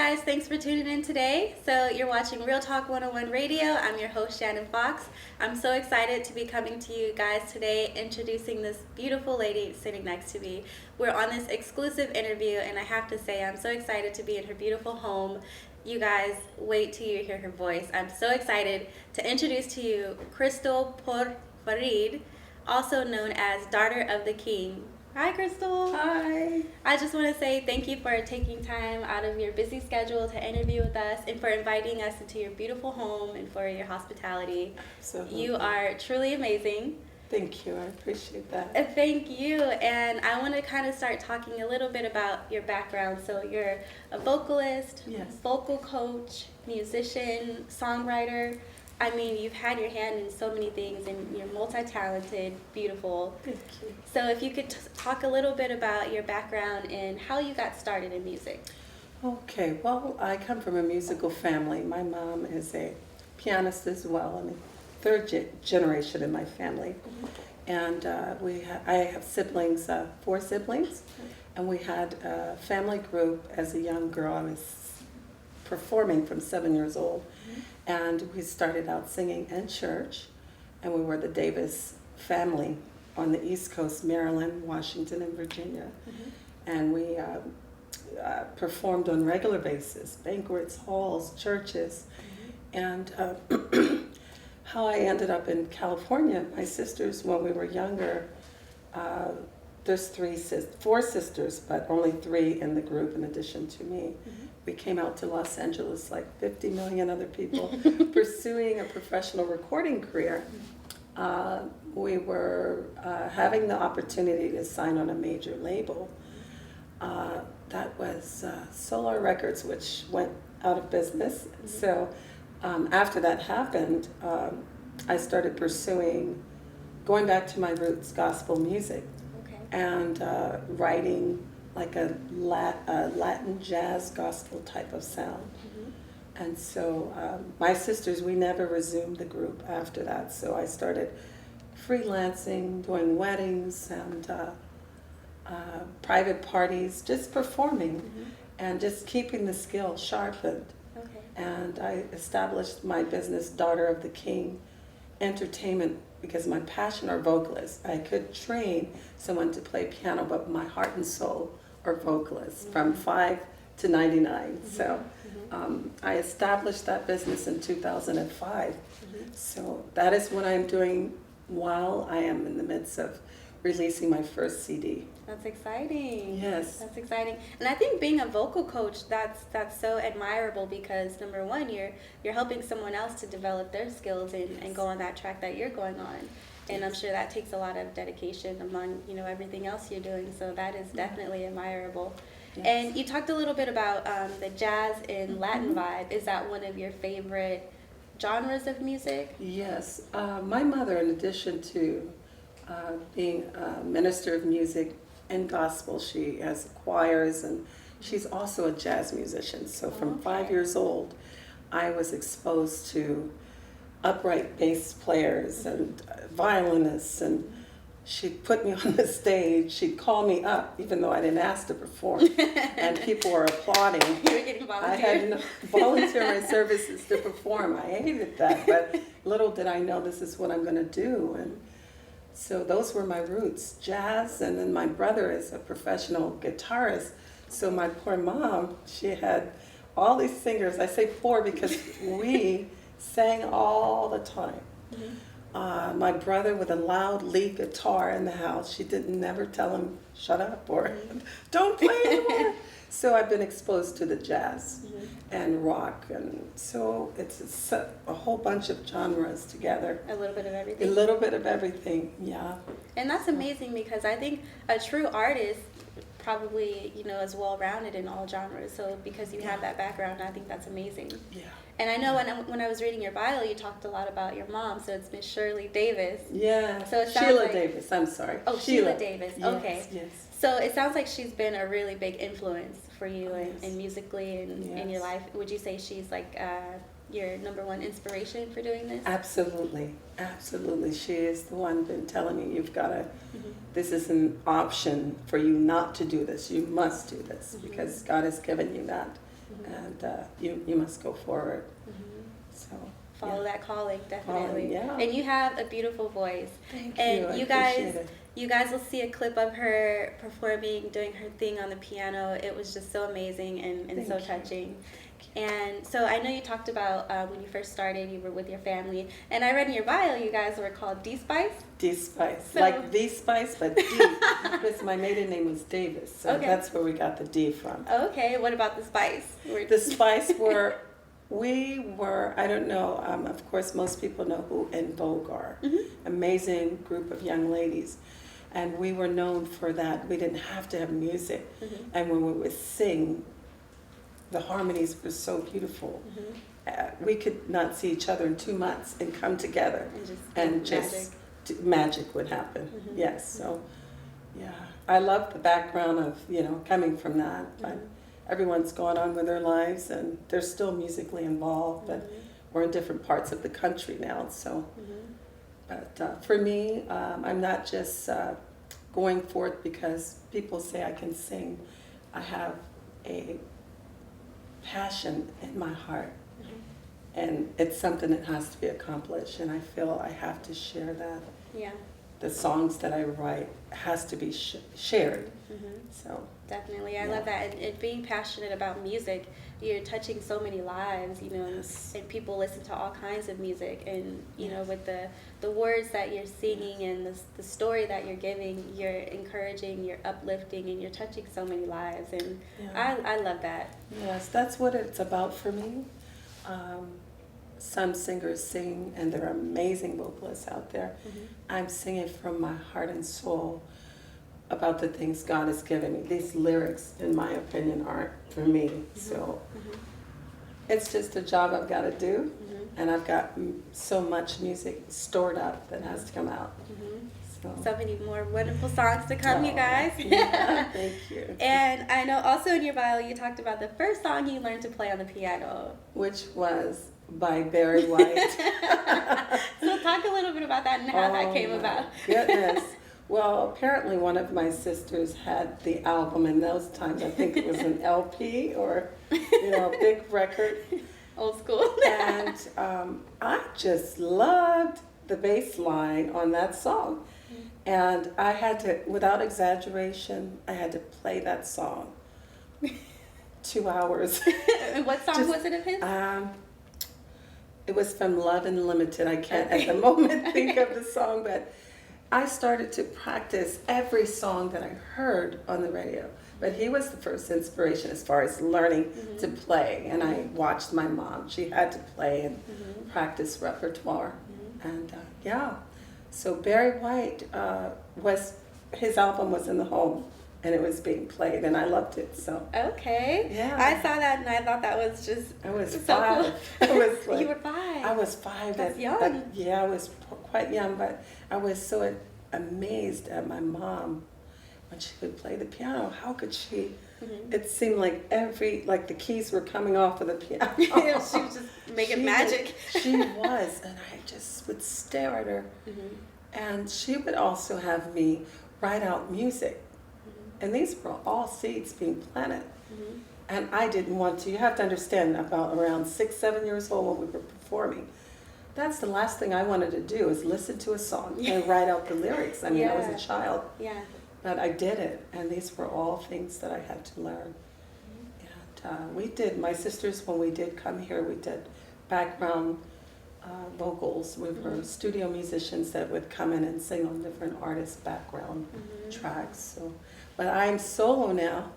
guys, thanks for tuning in today. So you're watching Realtalk 101 Radio. I'm your host, Shannon Fox. I'm so excited to be coming to you guys today, introducing this beautiful lady sitting next to me. We're on this exclusive interview, and I have to say I'm so excited to be in her beautiful home. You guys, wait till you hear her voice. I'm so excited to introduce to you Crystal Pourfarid, also known as Daughter of the King. Hi, Crystal. Hi. I just want to say thank you for taking time out of your busy schedule to interview with us and for inviting us into your beautiful home and for your hospitality. Absolutely. You are truly amazing. Thank you. I appreciate that. Thank you. And I want to kind of start talking a little bit about your background. So you're a vocalist, Yes. vocal coach, musician, songwriter. I mean, you've had your hand in so many things, and you're multi-talented, beautiful. Thank you. So if you could talk a little bit about your background and how you got started in music. Okay. Well, I come from a musical family. My mom is a pianist as well, and third generation in my family. And I have siblings, 4 siblings, and we had a family group as a young girl. I was performing from 7 years old. And we started out singing in church, and we were the Davis family on the East Coast, Maryland, Washington, and Virginia. And we performed on regular basis, banquets, halls, churches. And how I ended up in California, my sisters, when we were younger, there's 4 sisters, but only 3 in the group in addition to me. We came out to Los Angeles like 50 million other people pursuing a professional recording career. We were having the opportunity to sign on a major label. That was Solar Records, which went out of business. So after that happened, I started pursuing, going back to my roots, gospel music. And writing like a Latin jazz gospel type of sound. And so my sisters, we never resumed the group after that. So I started freelancing, doing weddings and private parties, just performing and just keeping the skill sharpened. And I established my business, Daughter of the King Entertainment, because my passion are vocalists. I could train someone to play piano, but my heart and soul are vocalists from 5 to 99. So I established that business in 2005. So that is what I'm doing while I am in the midst of releasing my first CD. That's exciting. Yes. That's exciting. And I think being a vocal coach, that's so admirable because number one, you're helping someone else to develop their skills and go on that track that you're going on. And I'm sure that takes a lot of dedication among, everything else you're doing. So that is definitely admirable. Yes. And you talked a little bit about the jazz and Latin vibe. Is that one of your favorite genres of music? Yes. My mother, in addition to being a minister of music and gospel, she has choirs, and she's also a jazz musician. So from 5 years old, I was exposed to upright bass players and violinists, and she'd put me on the stage. She'd call me up, even though I didn't ask to perform, and people were applauding. You were getting volunteered. I had no volunteer my services to perform. I hated that, but little did I know this is what I'm going to do. And so those were my roots, jazz, and then my brother is a professional guitarist. So my poor mom, she had all these singers. I say poor because we sang all the time. My brother with a loud lead guitar in the house. She didn't never tell him, shut up or don't play anymore. So I've been exposed to the jazz and rock, and so it's a whole bunch of genres together. A little bit of everything. A little bit of everything, yeah. And that's amazing because I think a true artist probably, is well-rounded in all genres. So because you have that background, I think that's amazing. Yeah. And I know when I was reading your bio, you talked a lot about your mom. So it's Miss Shirley Davis. Yeah. So it sounds Sheila Davis. I'm sorry. Oh, Sheila Davis. Yes, okay. Yes. So it sounds like she's been a really big influence for you Yes. and musically and in your life. Would you say she's like your number one inspiration for doing this? Absolutely. Absolutely. She is the one been telling me you've got to, this is an option for you not to do this. You must do this because God has given you that and you must go forward. So follow that calling, definitely. Yeah. And you have a beautiful voice. Thank and you. you guys will see a clip of her performing, doing her thing on the piano. It was just so amazing and so touching. And so I know you talked about when you first started, you were with your family. And I read in your bio, you guys were called D-Spice. D-Spice. So, like V-Spice, but D. Because my maiden name was Davis. So that's where we got the D from. Okay. What about the Spice? The Spice we were, I don't know, of course most people know who En Vogue are. Amazing group of young ladies. And we were known for that. We didn't have to have music. And when we would sing, the harmonies were so beautiful. We could not see each other in 2 months and come together. And just magic would happen. Yes, so yeah. I love the background of, coming from that. But everyone's gone on with their lives and they're still musically involved, but we're in different parts of the country now. So, but for me, I'm not just going forth because people say I can sing. I have a passion in my heart, and it's something that has to be accomplished, and I feel I have to share that. Yeah. The songs that I write has to be shared. So definitely, I love that, and being passionate about music, you're touching so many lives, and people listen to all kinds of music, and with the words that you're singing and the story that you're giving, you're encouraging, you're uplifting, and you're touching so many lives, and I love that. Yes, that's what it's about for me. Some singers sing, and there are amazing vocalists out there. I'm singing from my heart and soul about the things God has given me. These lyrics, in my opinion, aren't for me. So it's just a job I've got to do, and I've got so much music stored up that has to come out. So many more wonderful songs to come, you guys. Thank you. And I know also in your bio you talked about the first song you learned to play on the piano, which was by Barry White. So talk a little bit about that and how that came about. Goodness. Well, apparently one of my sisters had the album in those times. I think it was an LP or, a big record. Old school. And I just loved the bass line on that song. And I had to, without exaggeration, I had to play that song 2 hours. And what song was it of his? It was from Love Unlimited. I can't at the moment think of the song, but I started to practice every song that I heard on the radio. But he was the first inspiration as far as learning to play. And I watched my mom. She had to play and practice repertoire. And so Barry White his album was in the home. And it was being played, and I loved it. So I saw that, and I thought that was just. I was so 5. Cool. I was like, you were 5. I was 5. That's young. I was quite young, but I was so amazed at my mom when she would play the piano. How could she? It seemed like the keys were coming off of the piano. She was just making magic. She was, and I just would stare at her. And she would also have me write out music. And these were all seeds being planted. And I didn't want to. You have to understand, about around 6, 7 years old when we were performing, that's the last thing I wanted to do, is listen to a song and write out the lyrics. I mean, I was a child. But I did it. And these were all things that I had to learn. And we did, my sisters, when we did come here, we did background vocals. We were studio musicians that would come in and sing on different artists' background tracks. So, but I'm solo now,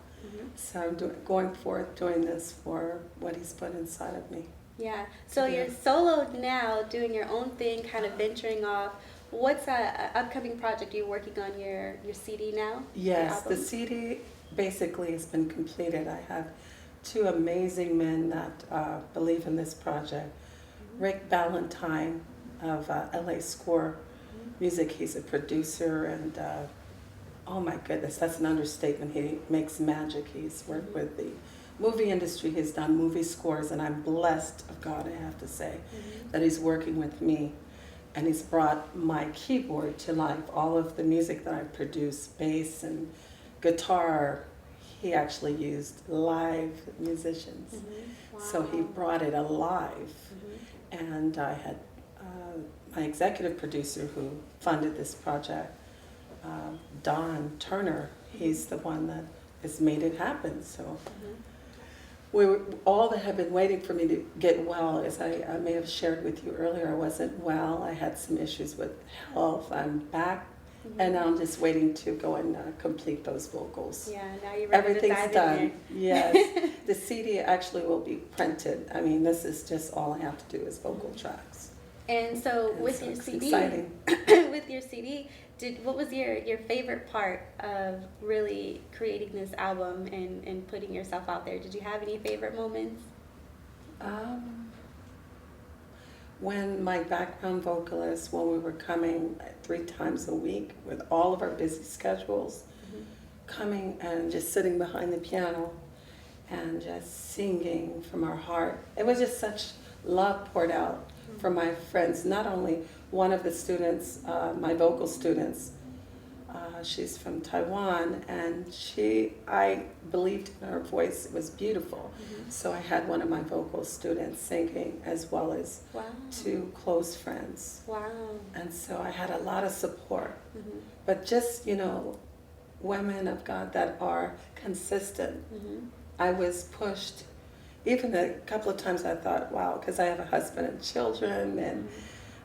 so I'm going forth doing this for what he's put inside of me. Yeah. So you're solo now, doing your own thing, kind of venturing off. What's an upcoming project? Are you working on your CD now? Yes, the CD basically has been completed. I have 2 amazing men that believe in this project. Rick Ballantyne of LA Score Music. He's a producer, and oh my goodness, that's an understatement. He makes magic. He's worked with the movie industry. He's done movie scores, and I'm blessed of God, I have to say, that he's working with me. And he's brought my keyboard to life. All of the music that I produce, bass and guitar, he actually used live musicians. Wow. So he brought it alive. And I had my executive producer who funded this project, Don Turner. He's the one that has made it happen. So we were, all that have been waiting for me to get well, as I may have shared with you earlier, I wasn't well. I had some issues with health. I'm back, and now I'm just waiting to go and complete those vocals. Yeah, now you're ready Everything's to dive done. in Yes, the CD actually will be printed. I mean, this is just all I have to do is vocal tracks. And so And with so your it's CD, exciting. with your CD, what was your favorite part of really creating this album and putting yourself out there? Did you have any favorite moments? When my background vocalist, when we were coming 3 times a week with all of our busy schedules, coming and just sitting behind the piano and just singing from our heart. It was just such love poured out from my friends. Not only one of the students, my vocal students, she's from Taiwan, and I believed in her voice. It was beautiful. So I had one of my vocal students singing, as well as Wow. 2 close friends. Wow. And so I had a lot of support. But just, women of God that are consistent. I was pushed. Even a couple of times I thought, wow, because I have a husband and children, and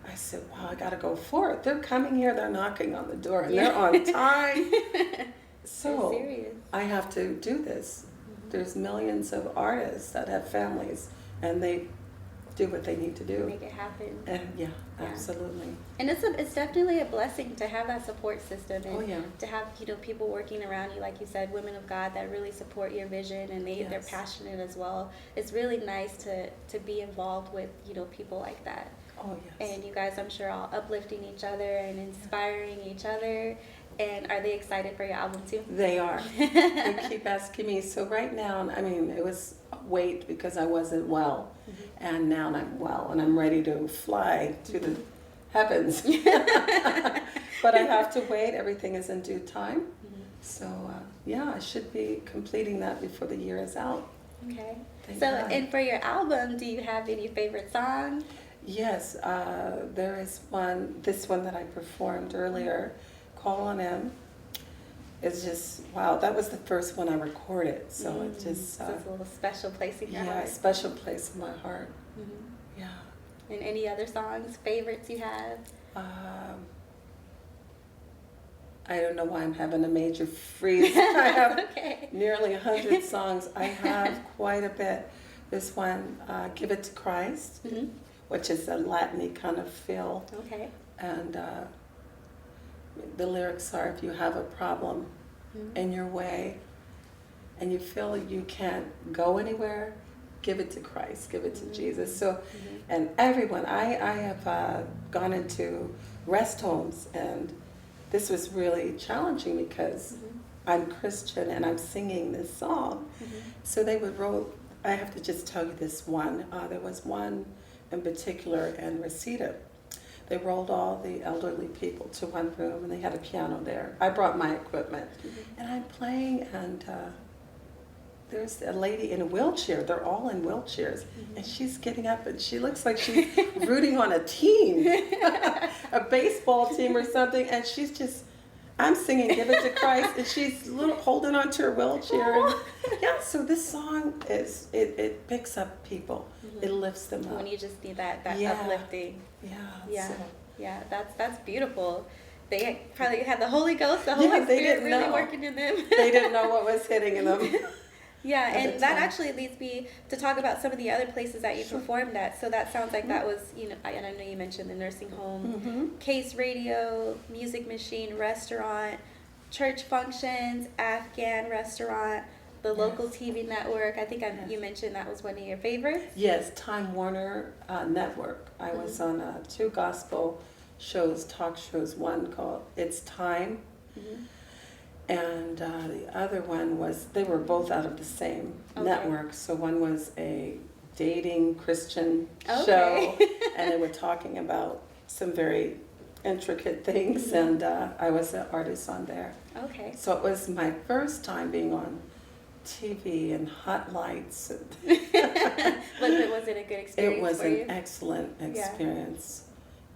I said, wow, I got to go for it. They're coming here, they're knocking on the door, and they're on time. So serious. I have to do this. There's millions of artists that have families, and they do what they need to do. Make it happen. And yeah, absolutely. And it's definitely a blessing to have that support system, and Oh, to have people working around you, like you said, women of God that really support your vision, and they're passionate as well. It's really nice to be involved with people like that. Oh, yes. And you guys, I'm sure, all uplifting each other and inspiring each other. And are they excited for your album too? They are. They keep asking me. So right now, I mean, it was wait because I wasn't well. And now I'm well and I'm ready to fly to the heavens. But I have to wait. Everything is in due time. So I should be completing that before the year is out. Okay. Thank So, God. and for your album, do you have any favorite songs? Yes, there is this one that I performed earlier, Call on Him. It's just, wow, that was the first one I recorded. So it just... so it's a little special place in your heart. Yeah, a special place in my heart. Yeah. And any other songs, favorites you have? I don't know why I'm having a major freeze. I have Okay. nearly 100 songs. I have quite a bit. This one, Give It to Christ, which is a Latin kind of feel. Okay. And the lyrics are, if you have a problem in your way and you feel you can't go anywhere, give it to Christ, give it to Jesus. So, and everyone, I have gone into rest homes, and this was really challenging because I'm Christian and I'm singing this song. So they would roll, I have to just tell you this one. There was one in particular in Reseda. They rolled all the elderly people to one room, and they had a piano there. I brought my equipment, and I'm playing, and there's a lady in a wheelchair. They're all in wheelchairs, and she's getting up, and she looks like she's rooting on a team, a baseball team or something, and she's just, I'm singing Give It to Christ, and she's holding on to her wheelchair. And, so this song it picks up people. It lifts them up. When you just need that uplifting. Yeah, that's beautiful. They probably had the Holy Ghost, the Holy Spirit really working in them. They didn't know what was hitting them. Yeah, and that actually leads me to talk about some of the other places that you performed at. So that sounds like that was, and I know you mentioned the nursing home, Case Radio, Music Machine Restaurant, church functions, Afghan restaurant, the local TV network. I think you mentioned that was one of your favorites. Yes, Time Warner Network. I was on 2 gospel shows, talk shows. One called It's Time. And the other one was, they were both out of the same network. So one was a dating Christian show, and they were talking about some very intricate things, and I was an artist on there. Okay. So it was my first time being on TV and hot lights. Was it a good experience It was for you? an excellent experience.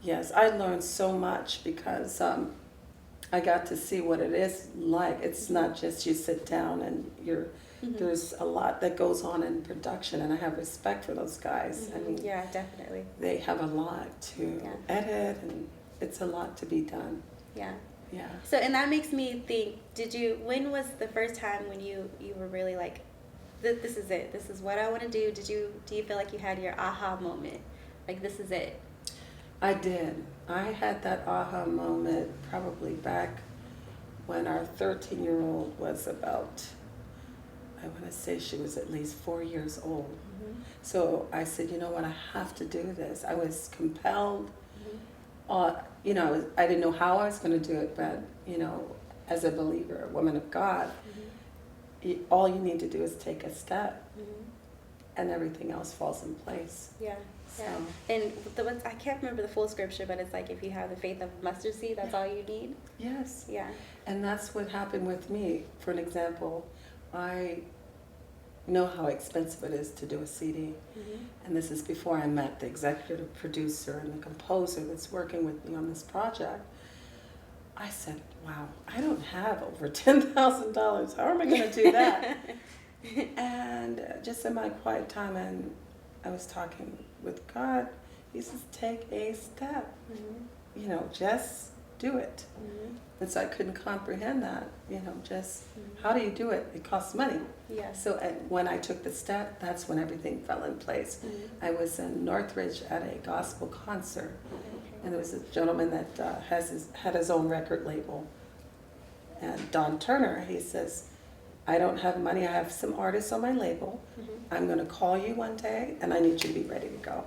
Yes, I learned so much because I got to see what it is like. It's not just you sit down and there's a lot that goes on in production, and I have respect for those guys. I mean, yeah, definitely. they have a lot to edit, and it's a lot to be done. Yeah. Yeah. So, and that makes me think, when was the first time when you were really like, this is it, this is what I want to do? Do you feel like you had your aha moment? Like, this is it? I did. I had that aha moment probably back when our 13-year-old was about, I want to say she was at least 4 years old. So I said, you know what, I have to do this. I was compelled. You know, I didn't know how I was going to do it, but, you know, as a believer, a woman of God, all you need to do is take a step, and everything else falls in place. Yeah. So. Yeah. And I can't remember the full scripture, but it's like, if you have the faith of a mustard seed, that's all you need. Yes. Yeah. And that's what happened with me. For an example, I know how expensive it is to do a CD. And this is before I met the executive producer and the composer that's working with me on this project. I said, wow, I don't have over $10,000. How am I going to do that? And just in my quiet time, and I was talking with God, he says, take a step. You know, just do it. And so I couldn't comprehend that, you know, just how do you do it? It costs money. Yeah. So when I took the step, that's when everything fell in place. I was in Northridge at a gospel concert, and there was a gentleman that had his own record label. And Don Turner, he says, I don't have money. I have some artists on my label. I'm going to call you one day, and I need you to be ready to go.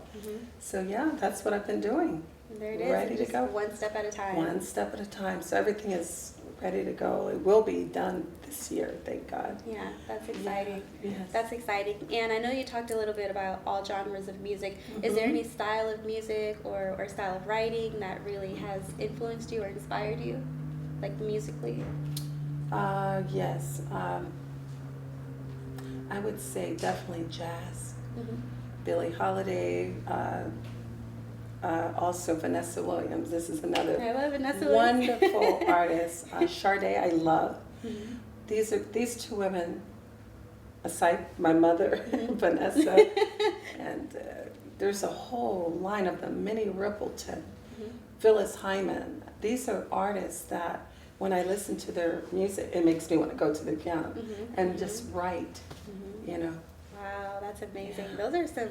So yeah, that's what I've been doing. There it is. Ready to go. One step at a time. One step at a time. So everything is ready to go. It will be done this year, thank God. Yeah, that's exciting. Yeah. Yes. That's exciting. And I know you talked a little bit about all genres of music. Is there any style of music or style of writing that really has influenced you or inspired you, like musically? Yes. I would say definitely jazz. Billie Holiday, also Vanessa Williams. This is another I love Vanessa Williams. wonderful artist. Sade, I love. These two women, aside my mother, Vanessa, and there's a whole line of them. Minnie Riperton, Phyllis Hyman. These are artists that when I listen to their music, it makes me want to go to the piano and just write, you know. Wow, that's amazing. Yeah. Those are some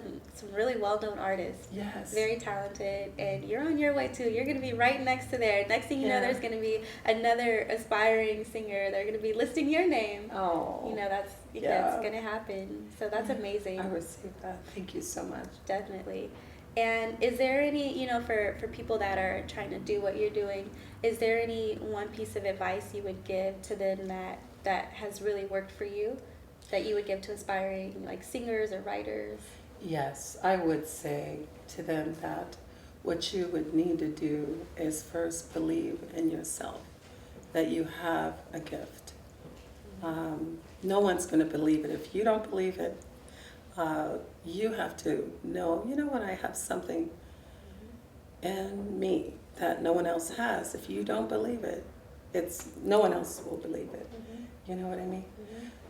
really well-known artists. Yes. Very talented, and you're on your way too. You're going to be right next to there. Next thing you know, there's going to be another aspiring singer. They're going to be listing your name. Oh. You know, that's going to happen. So that's amazing. I received that. Thank you so much. Definitely. And is there any, you know, for people that are trying to do what you're doing, is there any one piece of advice you would give to them that has really worked for you, that you would give to aspiring like singers or writers? Yes, I would say to them that what you would need to do is first believe in yourself, that you have a gift. No one's going to believe it. If you don't believe it, you have to know, you know what, I have something in me that no one else has. If you don't believe it, no one else will believe it. You know what I mean?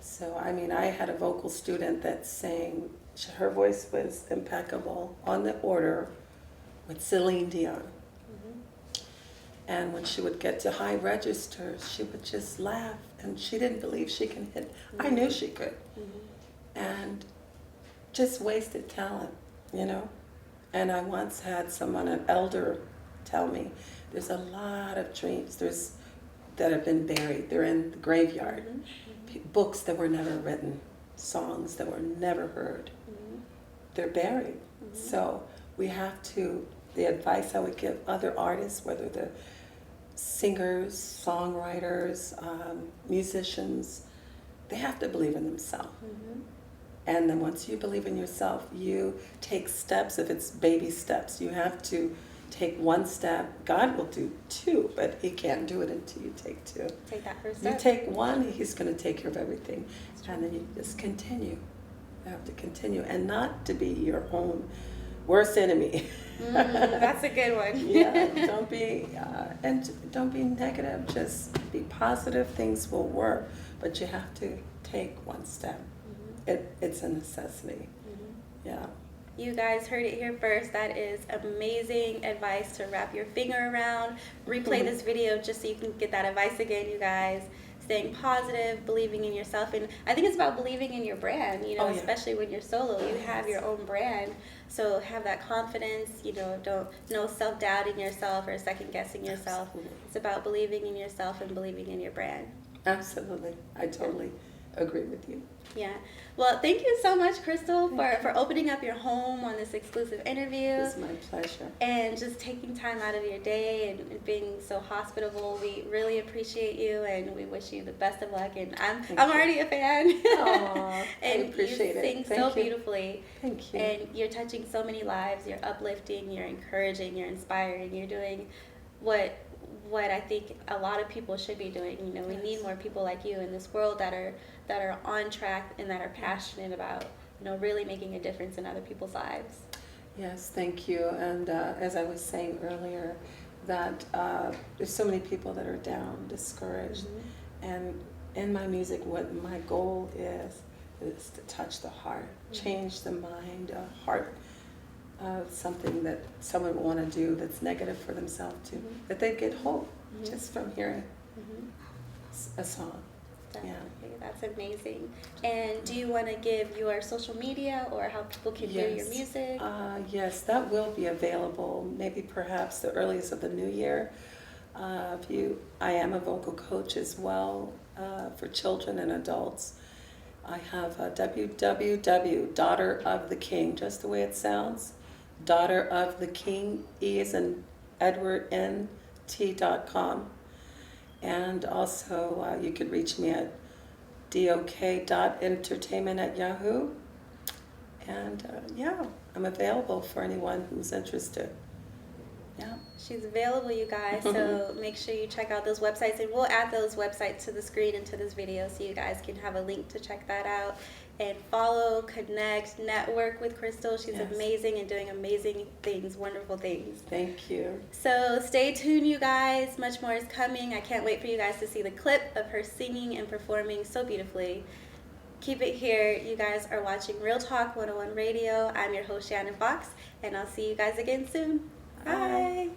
So, I mean, I had a vocal student that sang, her voice was impeccable, on the order with Celine Dion. And when she would get to high registers, she would just laugh, and she didn't believe she can hit. I knew she could. And just wasted talent, you know? And I once had an elder, tell me, there's a lot of dreams that have been buried. They're in the graveyard. Books that were never written, songs that were never heard. They're buried. So we have to, the advice I would give other artists, whether they're singers, songwriters, musicians, they have to believe in themselves. And then once you believe in yourself, you take steps. If it's baby steps, you have to take one step. God will do two, but he can't do it until you take two. Take that first You step. take one, he's going to take care of everything. And then you just continue. You have to continue, and not to be your own worst enemy. That's a good one. Yeah, don't be negative. Just be positive. Things will work, but you have to take one step. It's a necessity. Yeah. You guys heard it here first. That is amazing advice to wrap your finger around. Replay this video just so you can get that advice again, you guys. Staying positive, believing in yourself, and I think it's about believing in your brand, you know, especially when you're solo. You have your own brand, so have that confidence, you know, no self-doubting yourself or second-guessing yourself. Absolutely. It's about believing in yourself and believing in your brand. Absolutely. I totally agree with you. Yeah. Well, thank you so much, Crystal, for opening up your home on this exclusive interview. It's my pleasure. And just taking time out of your day and being so hospitable. We really appreciate you, and we wish you the best of luck. And I'm already a fan. Aww, and I appreciate you sing it. so beautifully. Thank you. And you're touching so many lives. You're uplifting, you're encouraging, you're inspiring. You're doing what I think a lot of people should be doing. You know, we need more people like you in this world that are on track and that are passionate about, you know, really making a difference in other people's lives. Yes, thank you. And as I was saying earlier, that there's so many people that are down, discouraged. And in my music, what my goal is to touch the heart, change the mind, a heart of something that someone would want to do that's negative for themselves too, that they get hope just from hearing a song. Definitely. That's amazing. And do you want to give your social media or how people can hear your music? Yes, that will be available maybe perhaps the earliest of the new year. I am a vocal coach as well for children and adults. I have www, Daughter of the King, just the way it sounds. Daughter of the King, E as in Edward, NT.com. And also you could reach me at dok.entertainment@yahoo. And I'm available for anyone who's interested. Yeah. She's available, you guys, so make sure you check out those websites, and we'll add those websites to the screen and to this video so you guys can have a link to check that out. And follow, connect, network with Crystal. She's amazing and doing amazing things, wonderful things. Thank you. So stay tuned, you guys. Much more is coming. I can't wait for you guys to see the clip of her singing and performing so beautifully. Keep it here. You guys are watching Real Talk 101 Radio. I'm your host, Shannon Fox, and I'll see you guys again soon. Bye.